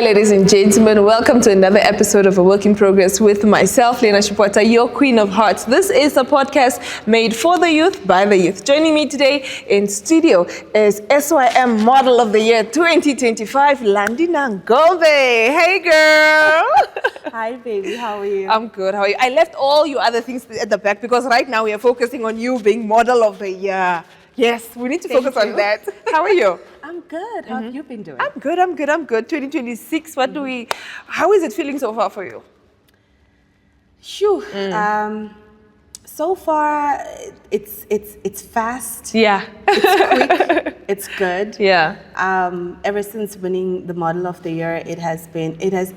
ladies and gentlemen. Welcome to another episode of A Work in Progress with myself, Lena Shipota, your Queen of Hearts. This is a podcast made for the youth, by the youth. Joining me today in studio is SYM Model of the Year 2025, Landi Nangombe. Hey, girl. Hi, baby. How are you? I'm good. How are you? I left all your other things at the back because right now we are focusing on you being Model of the Year. Yes, we need to focus on that. How are you? I'm good. How have you been doing? I'm good. 2026. How is it feeling so far for you? Shoo. So far, it's fast. Yeah. It's quick. It's good. Yeah. Ever since winning the Model of the Year, it has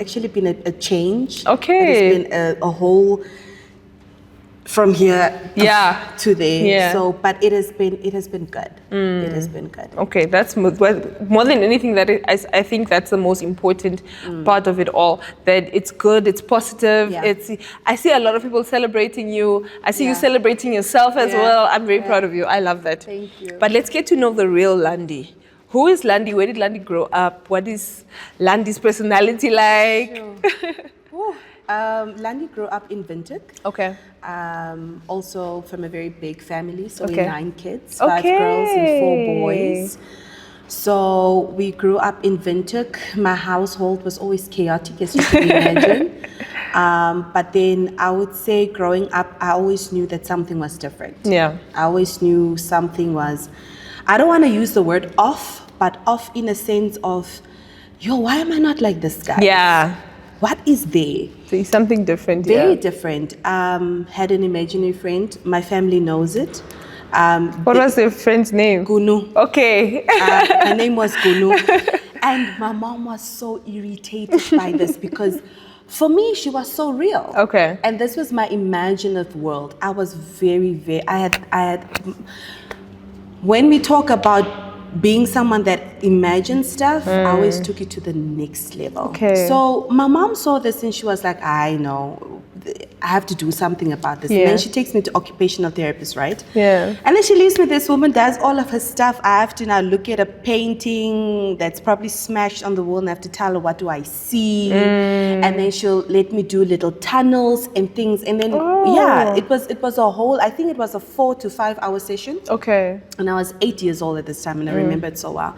actually been a change. Okay. It has been a whole from here to there. Yeah. So, but it has been good. It has been good. Okay, that's more than anything. I think that's the most important part of it all. That it's good, it's positive. Yeah. I see a lot of people celebrating you. I see you celebrating yourself as well. I'm very proud of you. I love that. Thank you. But let's get to know the real Landi. Who is Landi? Where did Landi grow up? What is Landi's personality like? Sure. Landi grew up in Windhoek. Okay. Also from a very big family, so Okay. we're 9 kids, 5 girls and 4 boys. So we grew up in Windhoek. My household was always chaotic, as you can imagine. But then I would say growing up, I always knew that something was different. Yeah. I always knew something was, I don't want to use the word off, but off in a sense of, why am I not like this guy? Yeah. What is there? See, something different. Very different. Had an imaginary friend. My family knows it. What was your friend's name? Gunu. Okay. Her name was Gunu. And my mom was so irritated by this because for me, she was so real. Okay. And this was my imaginative world. I was I had, when we talk about being someone that imagines stuff, I always took it to the next level. Okay. So my mom saw this and she was like, I know, I have to do something about this. Yeah. And then she takes me to occupational therapist, right? Yeah. And then she leaves me, this woman does all of her stuff. I have to now look at a painting that's probably smashed on the wall and I have to tell her, what do I see? And then she'll let me do little tunnels and things. And then, it was a whole, I think it was a 4 to 5 hour session. Okay. And I was 8 years old at this time, and I remember it so well.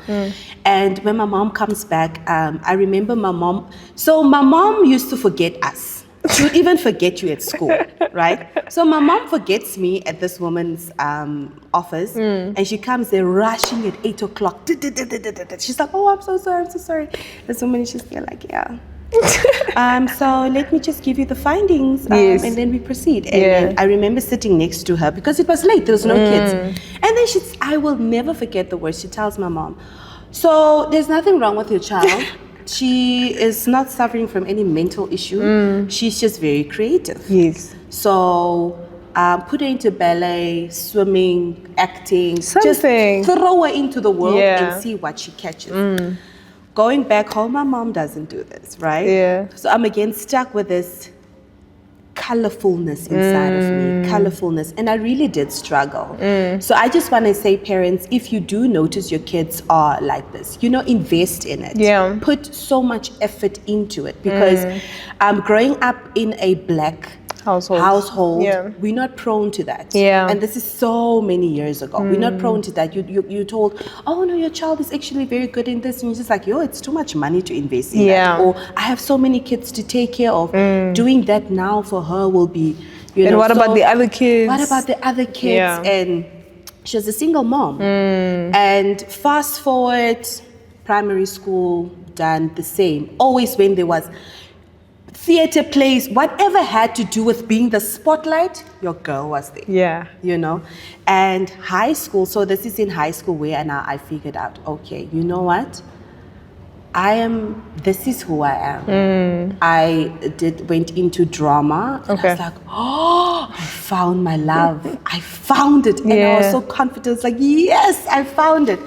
And when my mom comes back, I remember my mom. So my mom used to forget us. She would even forget you at school, right? So my mom forgets me at this woman's office, and she comes there rushing at 8 o'clock. She's like, "Oh, I'm so sorry." This woman is just there like, "Yeah." So let me just give you the findings, and then we proceed. And I remember sitting next to her because it was late. There was no kids. And then I will never forget the words. She tells my mom, "So there's nothing wrong with your child. She is not suffering from any mental issue. She's just very creative. Yes. So put her into ballet, swimming, acting. Something. Just throw her into the world and see what she catches." Going back home, my mom doesn't do this, right? Yeah. So I'm again stuck with this colorfulness inside of me, colorfulness. And I really did struggle. So I just want to say, parents, if you do notice your kids are like this, invest in it. Yeah. Put so much effort into it because growing up in a black household, we're not prone to that. Yeah. And this is so many years ago. We're not prone to that. You're told, oh no, your child is actually very good in this, and you're just like, it's too much money to invest in that. Or I have so many kids to take care of. Doing that now for her will be, And what about the other kids? What about the other kids? Yeah. And she was a single mom. And fast forward, primary school, done the same. Always when there was theater plays, whatever had to do with being the spotlight, your girl was there. Yeah. And high school, so this is in high school where now I figured out, okay, you know what? This is who I am. I went into drama. And I was like, I found my love. I found it. And I was so confident. It's like, yes, I found it.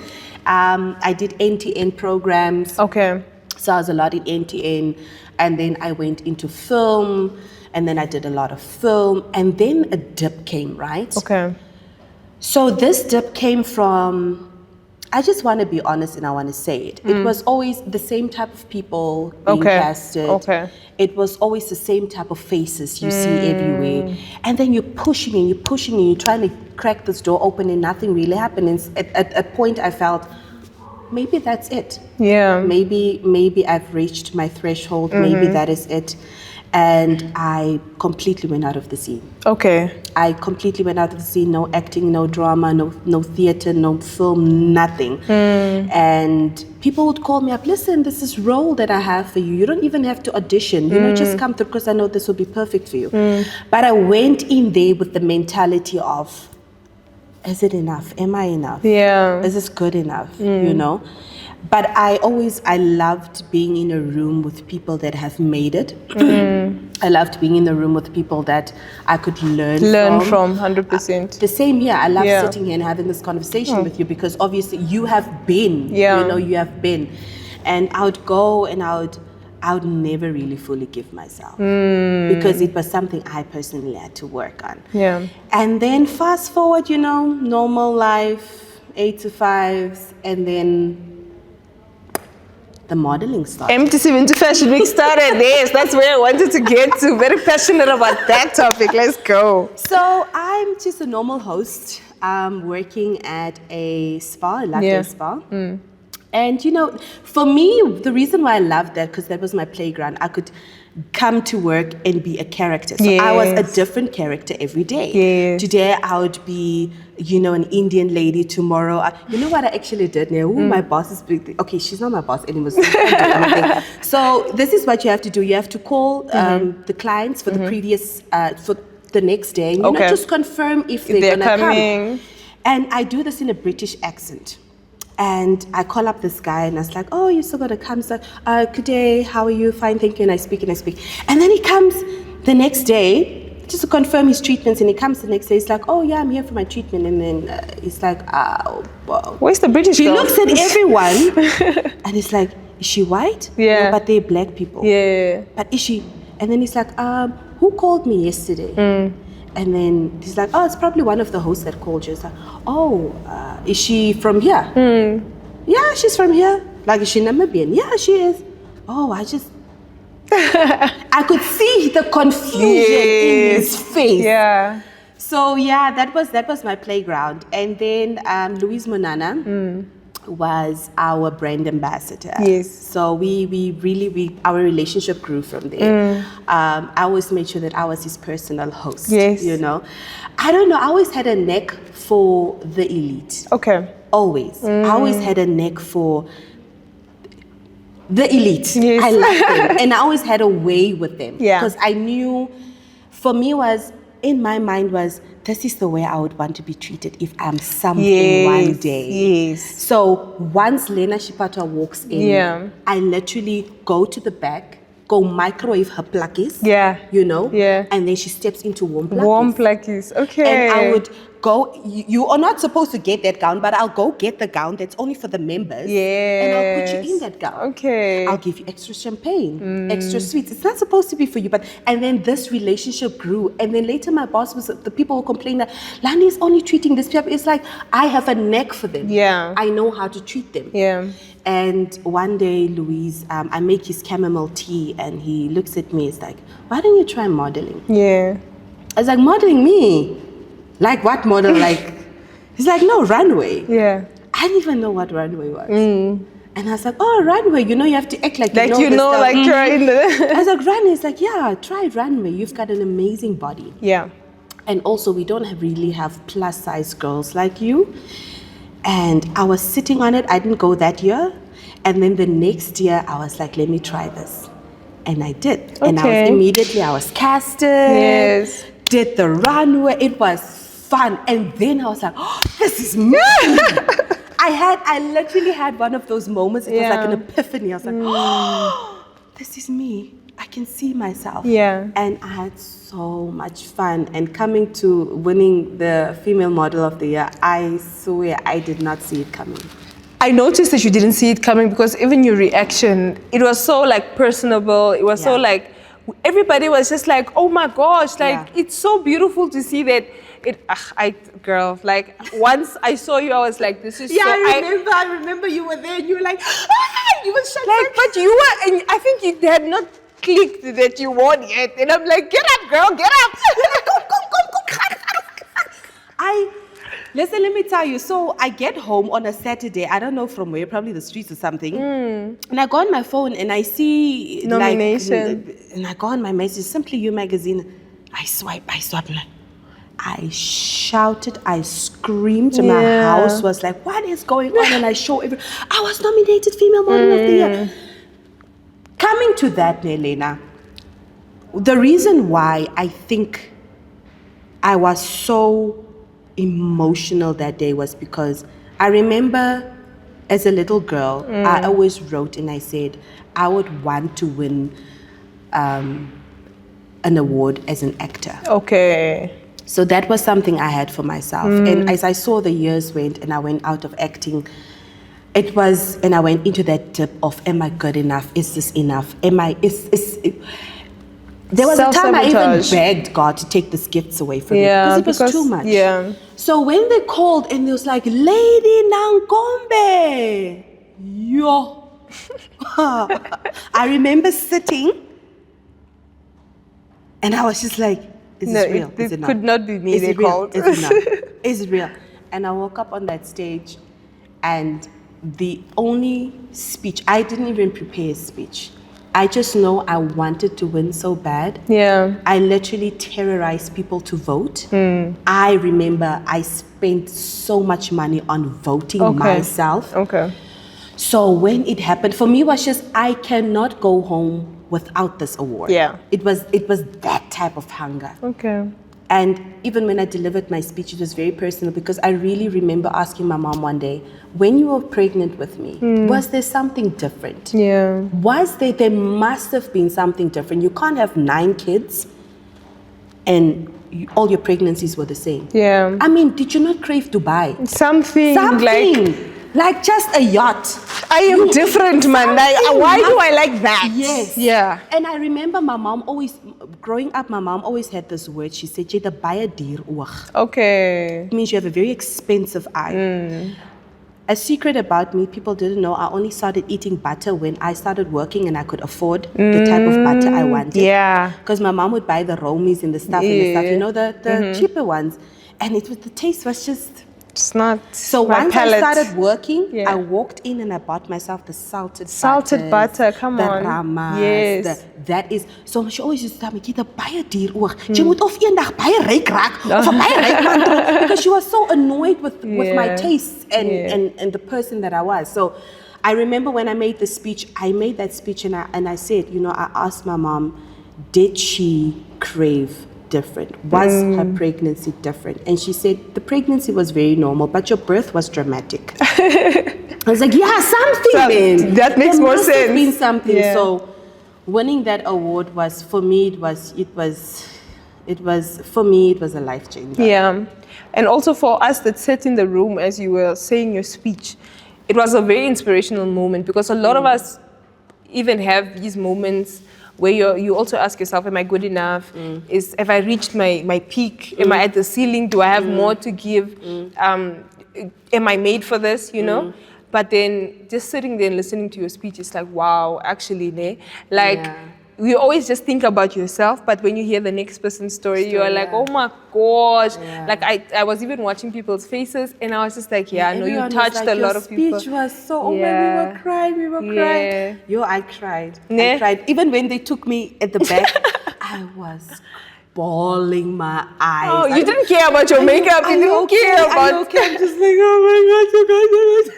I did NTN programs. Okay. So I was a lot in NTN. And then I went into film, and then I did a lot of film, and then a dip came, right? Okay. So this dip came from I just want to be honest and I want to say it. It was always the same type of people being casted. Okay. It was always the same type of faces you see everywhere. And then you're pushing and you're trying to crack this door open and nothing really happening. At a point I felt, maybe that's it. Yeah. Maybe I've reached my threshold. Maybe that is it. And I completely went out of the scene. Okay. I completely went out of the scene. No acting, no drama, no theater, no film, nothing. And people would call me up, listen, this is role that I have for you. You don't even have to audition. You know, just come through because I know this will be perfect for you. But I went in there with the mentality of, is it enough? Am I enough? Yeah. Is this good enough? You know? But I loved being in a room with people that have made it. I loved being in the room with people that I could learn from. 100%. The same here. I love sitting here and having this conversation with you because obviously you have been. You know, you have been. And I would go and I would never really fully give myself because it was something I personally had to work on. Yeah. And then fast forward, you know, normal life, 8 to 5s, and then the modeling started. MTC Winter Fashion Week started. Yes, that's where I wanted to get to. Very passionate about that topic. Let's go. So I'm just a normal host working at a spa, a latte spa. And you know, for me, the reason why I loved that, because that was my playground. I could come to work and be a character. So I was a different character every day. Today I would be, you know, an Indian lady. Tomorrow, you know what I actually did now? My boss is big. Okay, she's not my boss anymore. So this is what you have to do. You have to call the clients for the previous, for the next day. And, you know, just confirm if they're gonna come. And I do this in a British accent. And I call up this guy and I was like, oh, you're still gonna come? So, good day, how are you? Fine, thank you. And I speak. And then he comes the next day just to confirm his treatments. And he comes the next day, he's like, oh yeah, I'm here for my treatment. And then he's like, oh, wow. Where's the British girl? He looks at everyone and he's like, is she white? Yeah. No, but they're black people. Yeah. But is she? And then he's like, who called me yesterday? And then he's like, oh, it's probably one of the hosts that called you. It's like, oh, is she from here? Yeah, she's from here. Like, is she Namibian? Yeah, she is. Oh, I could see the confusion in his face. Yeah. So yeah, that was my playground. And then Louise Monana was our brand ambassador. Yes. So we our relationship grew from there. I always made sure that I was his personal host. Yes. You know, I don't know. I always had a neck for the elite. Okay. Always. I always had a neck for the elite. Yes. I liked them, and I always had a way with them. Yeah. Because I knew, for me, in my mind was, this is the way I would want to be treated if I'm something one day. Yes. So once Lena Shipata walks in, I literally go to the back, go microwave her plakkies. Yeah. You know? Yeah. And then she steps into warm plakkies. Warm plakkies, okay. And I would go, you are not supposed to get that gown, but I'll go get the gown that's only for the members. Yeah. And I'll put you in that gown. Okay. I'll give you extra champagne, extra sweets. It's not supposed to be for you, and then this relationship grew. And then later my boss the people will complain that Landi is only treating this people. It's like, I have a neck for them. Yeah. I know how to treat them. Yeah. And one day, Louise, I make his chamomile tea and he looks at me, he's like, why don't you try modeling? Yeah. I was like, modeling me? Like what model? Like, he's like, no, runway. Yeah. I didn't even know what runway was. And I was like, oh, runway, you know, you have to act like you know like you're in the... I was like, runway? He's like, yeah, try runway. You've got an amazing body. Yeah. And also, we don't really have plus size girls like you. And I was sitting on it. I didn't go that year. And then the next year, I was like, let me try this. And I did. Okay. And I was casted. Yes. Did the runway. It was fun. And then I was like, oh, this is me. I literally had one of those moments. It was like an epiphany. I was like, oh, this is me. I can see myself. Yeah. And I had so much fun. And coming to winning the Female Model of the Year, I swear I did not see it coming. I noticed that you didn't see it coming because even your reaction, it was so like personable. It was so like, everybody was just like, oh my gosh, like it's so beautiful to see that girl, like once I saw you, I was like, this is Yeah, so. I remember you were there and you were like, you were shut Like, but you were, and I think you had not clicked that you won yet. And I'm like, get up, girl, get up. Listen, let me tell you. So I get home on a Saturday. I don't know from where, probably the streets or something. And I go on my phone and I see Nomination. and I go on my message, Simply You magazine. I swipe. I shouted, I screamed. My house was like, what is going on? And I show I was nominated Female Model of the Year. Coming to that, Elena, the reason why I think I was so emotional that day was because I remember as a little girl, I always wrote and I said, I would want to win an award as an actor. Okay. So that was something I had for myself. And as I saw the years went and I went out of acting, and I went into that dip of, am I good enough? Is this enough? There was a time I even begged God to take these gifts away from me because it was too much. Yeah. So when they called and it was like, Landi Nangombe, yo. I remember sitting and I was just like, is this real? It could not be me. Is They it real? called. Is it not? Is it real? And I woke up on that stage and the only speech, I didn't even prepare a speech. I just know I wanted to win so bad. Yeah. I literally terrorized people to vote. I remember I spent so much money on voting myself. Okay. So when it happened, for me it was just, I cannot go home without this award. Yeah. It was that type of hunger. Okay. And even when I delivered my speech, it was very personal because I really remember asking my mom one day, when you were pregnant with me, was there something different? Yeah. There must have been something different. You can't have 9 kids and all your pregnancies were the same. Yeah. I mean, did you not crave Dubai? Something. Like just a yacht. I am different, man. Why do I like that? Yes. Yeah. And I remember my mom always, growing up, my mom always had this word. She said, "Jy het 'n baie duur oog." Okay. It means you have a very expensive eye. A secret about me, people didn't know, I only started eating butter when I started working and I could afford the type of butter I wanted. Yeah. Because my mom would buy the romies and the stuff and the stuff, you know, the cheaper ones. And the taste was just... It's not. So my once palate. I started working, I walked in and I bought myself the salted butter, come on. The ramas. Yes. That is, so she always used to tell me, jy het 'n baie duur oog. Jy moet of eendag baie ryk raak of 'n baie ryk man trou. Because she was so annoyed with my tastes and the person that I was. So I remember when I made that speech and I said, you know, I asked my mom, did she crave different? Was her pregnancy different? And she said the pregnancy was very normal, but your birth was dramatic. I was like, yeah, something, man. That makes more sense. There must have been something. Yeah. So winning that award was, for me, it was a life changer. Yeah. And also for us that sat in the room as you were saying your speech, it was a very inspirational moment because a lot of us even have these moments where you also ask yourself, am I good enough? Have I reached my peak? Am I at the ceiling? Do I have more to give? Am I made for this, you know? But then just sitting there and listening to your speech, it's like, wow, actually, you always just think about yourself, but when you hear the next person's story, you are like, oh my gosh. Yeah. Like I was even watching people's faces and I was just like, yeah, no, you touched a lot of people. Your speech was so, we were crying. Yo, I cried. I cried. Even when they took me at the back, I was bawling my eyes. Oh, you didn't care about your makeup. You didn't care about... I'm just like, oh my God, you guys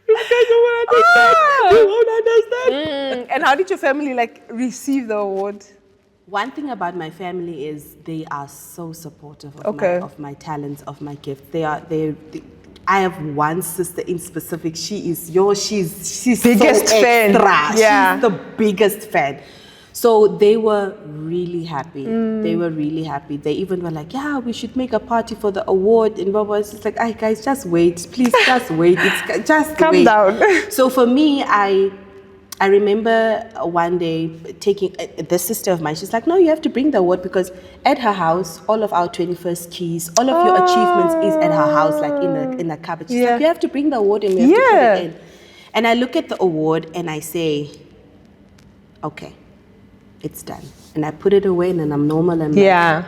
You won't understand. And how did your family receive the award? One thing about my family is they are so supportive of my talents, of my gifts. I have one sister in specific. She's biggest so fan. Extra. Yeah. She's the biggest fan. So they were really happy. They were really happy. They even were like, yeah, we should make a party for the award. And Baba was just like, hey guys, just wait. Please, just wait. Just calm wait. down. So for me, I I remember one day taking this sister of mine. She's like, "No, you have to bring the award because at her house, all of our 21st keys, all of your achievements is at her house, like in a cupboard." She's like, "You have to bring the award and we have to put it in." And I look at the award and I say, "Okay, it's done." And I put it away and then I'm normal and like,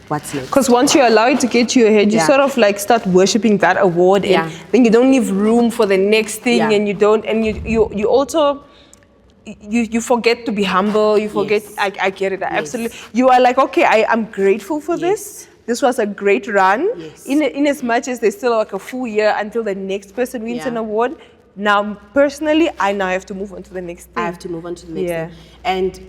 what's next? Because once you allow it to get to your head, you sort of like start worshipping that award, and then you don't leave room for the next thing, and you also. You forget to be humble. You forget. I get it. Absolutely. You are like, okay, I'm grateful for this. This was a great run. In as much as there's still like a full year until the next person wins an award. Now, personally, I now have to move on to the next thing. I have to move on to the next thing. And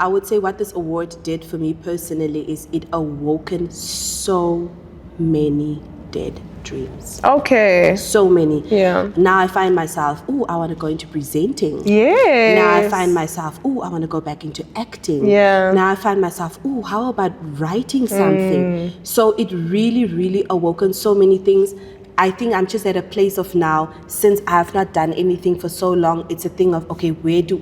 I would say what this award did for me personally is it awoken so many dead dreams. Okay. So many. Yeah. Now I find myself, I want to go into presenting. Yes. Now I find myself, I want to go back into acting. Yeah. Now I find myself, how about writing something? So it really, really awoken so many things. I think I'm just at a place of now, since I have not done anything for so long, it's a thing of, okay, if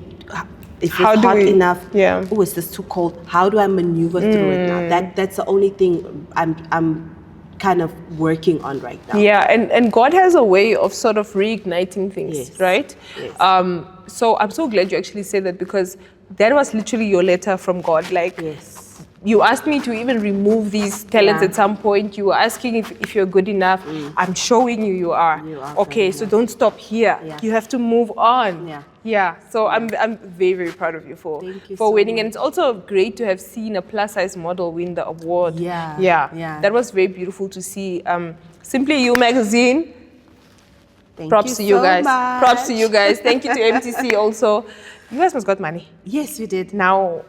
it's hot enough, is this too cold? How do I maneuver through it now? That's the only thing I'm kind of working on right now. Yeah, and God has a way of sort of reigniting things, right? Yes. So I'm so glad you actually said that, because that was literally your letter from God. Like, you asked me to even remove these talents at some point. You were asking if you're good enough. I'm showing you are. Okay, so don't stop here. You have to move on. So I'm very, very proud of you for winning. Much. And it's also great to have seen a plus size model win the award. That was very beautiful to see. Simply You magazine. Props to you guys. Props to you guys. Thank you to MTC also. You guys must got money. Yes, we did. Now.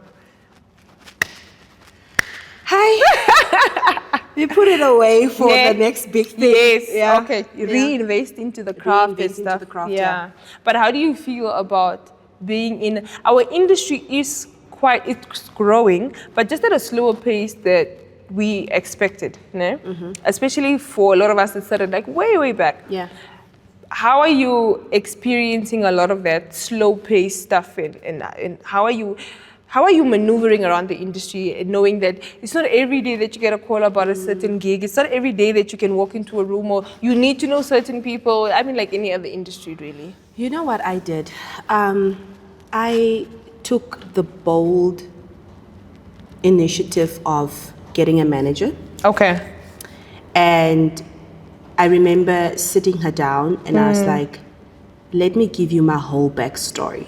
Hi. We put it away for the next big thing. Yes. Okay. Reinvest into the craft and stuff. But how do you feel about being in our industry? It's growing, but just at a slower pace that we expected, no? Especially for a lot of us that started like way back. How are you experiencing a lot of that slow pace stuff, and how are you maneuvering around the industry and knowing that it's not every day that you get a call about a certain gig? It's not every day that you can walk into a room, or you need to know certain people. I mean, like any other industry, really. You know what I did? I took the bold initiative of getting a manager. Okay. And I remember sitting her down and I was like, let me give you my whole backstory.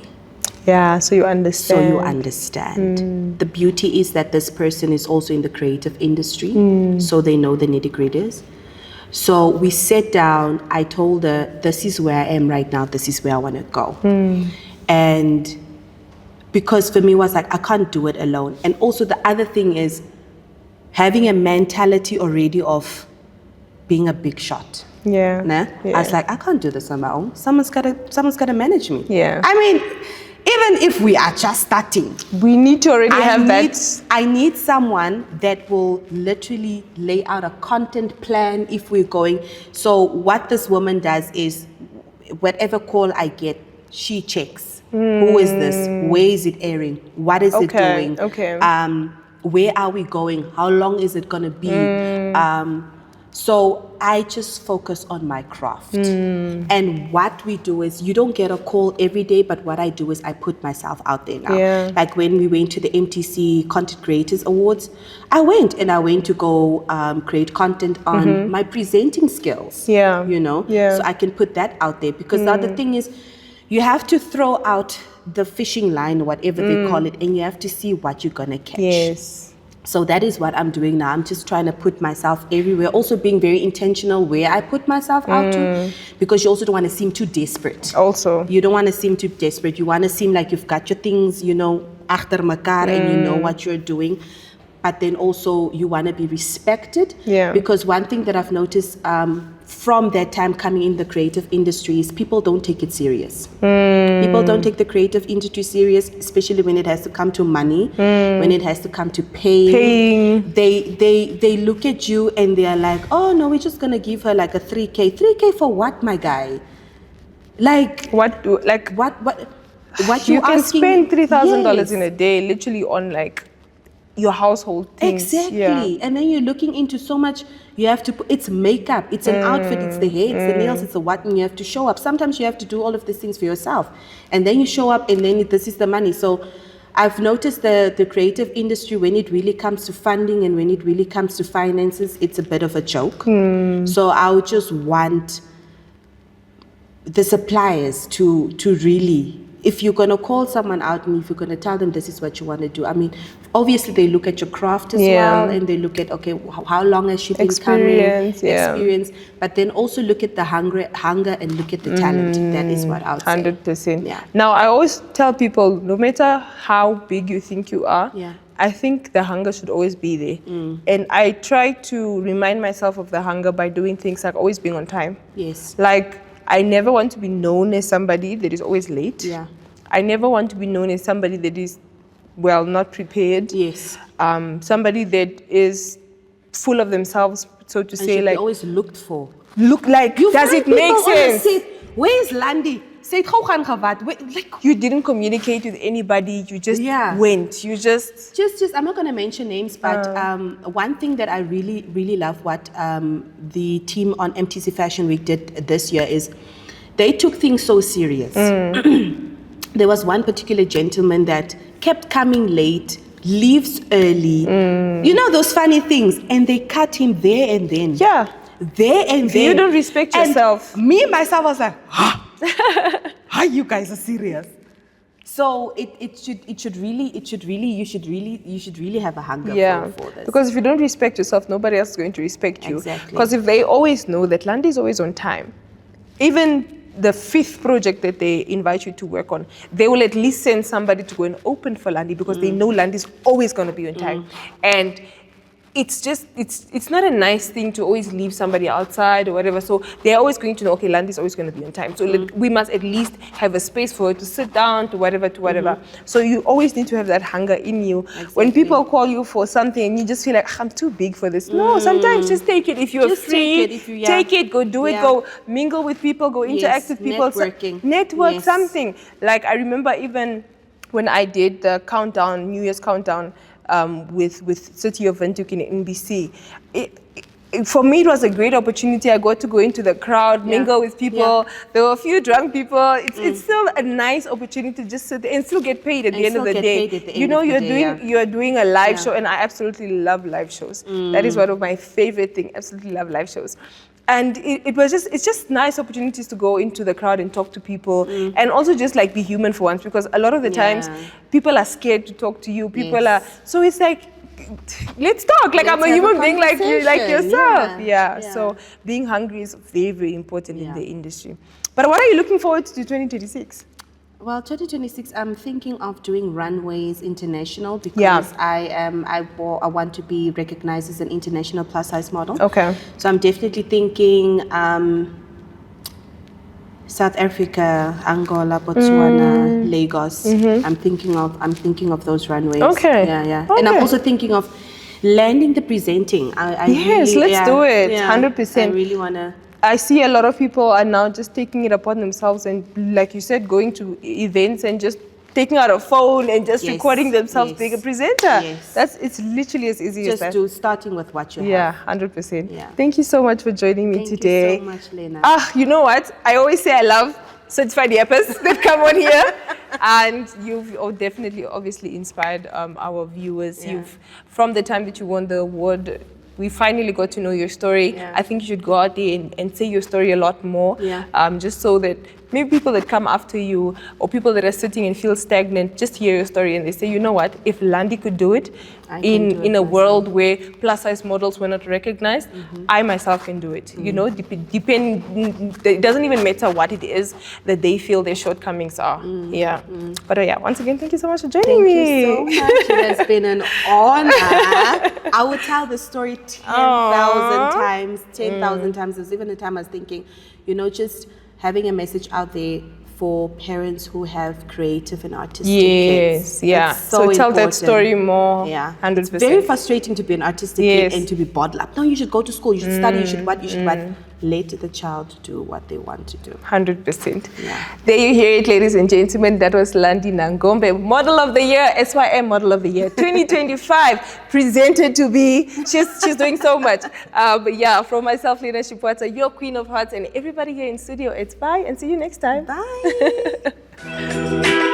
Yeah, so you understand. The beauty is that this person is also in the creative industry, so they know the nitty-gritties. So we sat down, I told her, this is where I am right now, this is where I want to go. And because for me it was like, I can't do it alone. And also the other thing is having a mentality already of being a big shot. I was like, I can't do this on my own. Someone's gotta manage me. I mean, even if we are just starting, we need to already have that. I need someone that will literally lay out a content plan if we're going. So what this woman does is, whatever call I get, she checks. Who is this? Where is it airing? What is it doing? Where are we going? How long is it going to be? So I just focus on my craft. And what we do is, you don't get a call every day, but what I do is I put myself out there now. Like when we went to the MTC Content Creators Awards, I went to go create content on my presenting skills. You know? So I can put that out there, because the other thing is, you have to throw out the fishing line, whatever they call it, and you have to see what you're gonna catch. So that is what I'm doing now. I'm just trying to put myself everywhere. Also being very intentional where I put myself out to, because you also don't want to seem too desperate. You don't want to seem too desperate. You want to seem like you've got your things, you know, achter mekaar, and you know what you're doing. But then also you want to be respected. Because one thing that I've noticed from that time coming in the creative industry is people don't take it serious. People don't take the creative industry serious, especially when it has to come to money, when it has to come to paying. They look at you and they are like, oh no, we're just gonna give her like a 3K. 3K for what, my guy? Like what? what You you're can asking, spend $3,000 yes. in a day, literally on like your household things. Exactly. Yeah. And then you're looking into so much. You have to put, it's makeup, it's an outfit, it's the hair, it's the nails, it's the what, and you have to show up. Sometimes you have to do all of these things for yourself. And then you show up, and then this is the money. So I've noticed the creative industry, when it really comes to funding and when it really comes to finances, it's a bit of a joke. So I would just want the suppliers to really, if you're going to call someone out and if you're going to tell them this is what you want to do, I mean, obviously they look at your craft as well, and they look at, okay, how long has she been Experience, coming, yeah. experience, but then also look at the hunger and look at the talent. That is what I would say. 100%. Yeah. Now, I always tell people, no matter how big you think you are, Yeah. I think the hunger should always be there. And I try to remind myself of the hunger by doing things like always being on time. Yes. Like, I never want to be known as somebody that is always late. Yeah. I never want to be known as somebody that is, well, not prepared. Yes. Somebody that is full of themselves, so to And say, should like, be always looked for. look like, does it make sense? Where's Landi? Say, like, You didn't communicate with anybody, you just Yeah. went, you just... just I'm not going to mention names, but one thing that I really, really love what the team on MTC Fashion Week did this year is they took things so serious. There was one particular gentleman that kept coming late, leaves early, you know, those funny things, and they cut him there and then. Yeah. There and then. You don't respect And yourself. me, myself, was like, huh? You guys are serious. So you should really have a hunger for this. Because if you don't respect yourself, nobody else is going to respect you. Exactly. Because if they always know that Landi is always on time, even the 5th project that they invite you to work on, they will at least send somebody to go and open for Landi because they know Landi is always going to be on time. And it's just, it's not a nice thing to always leave somebody outside or whatever. So they're always going to know, okay, Landi is always going to be on time. So we must at least have a space for her to sit down, to whatever. So you always need to have that hunger in you. Exactly. When people call you for something and you just feel like, I'm too big for this. No, sometimes just take it. If you're Just free, take it, take it, go do it, Yeah. go mingle with people, go interact with people. networking. Network Yes. something. Like I remember even when I did the countdown, New Year's countdown, with City of Windhoek in NBC. For me, it was a great opportunity. I got to go into the crowd, mingle with people. There were a few drunk people. It's still a nice opportunity to just sit there and still get paid at the end of the day. You know, you're doing a live show, and I absolutely love live shows. That is one of my favorite things. Absolutely love live shows. And it's just nice opportunities to go into the crowd and talk to people and also just like be human for once, because a lot of the times people are scared to talk to you. People are, so it's like, let's talk. Like, I'm a human being like you, like yourself. Yeah. So being hungry is very, very important in the industry. But what are you looking forward to 2026? Well, 2026, I'm thinking of doing runways international because I want to be recognized as an international plus size model. Okay. So I'm definitely thinking South Africa, Angola, Botswana, Lagos. I'm thinking of those runways. Okay. Yeah. Okay. And I'm also thinking of landing the presenting. Yes, let's do it. 100%. I really want to. I see a lot of people are now just taking it upon themselves and, like you said, going to events and just taking out a phone and just recording themselves being a presenter. It's literally as easy as that. Just starting with what you have. Yeah, 100%. Yeah. Thank you so much for joining me today. Thank you so much, Lena. You know what? I always say I love certified yappers that come on here. And you've definitely, obviously inspired our viewers. From the time that you won the award, we finally got to know your story. I think you should go out there and say your story a lot more, just so that maybe people that come after you or people that are sitting and feel stagnant just hear your story and they say, you know what, if Landi could do it in a world where plus size models were not recognized, I myself can do it. You know, it doesn't even matter what it is that they feel their shortcomings are. But once again, thank you so much for joining me. Thank you so much. It has been an honor. I would tell the story 10,000 times. 10,000 times. There's even a time I was thinking, you know, just having a message out there for parents who have creative and artistic kids. So tell that story more. 100%. It's very frustrating to be an artistic kid and to be bottled up. No, you should go to school, you should study, you should what. let the child do what they want to do. 100%. Yeah. There you hear it, ladies and gentlemen. That was Landi Nangombe, Model of the Year, SYM Model of the Year 2025, presented to be. She's doing so much. But yeah, from myself, Lena Shipwata, your Queen of Hearts, and everybody here in studio, it's bye and see you next time. Bye.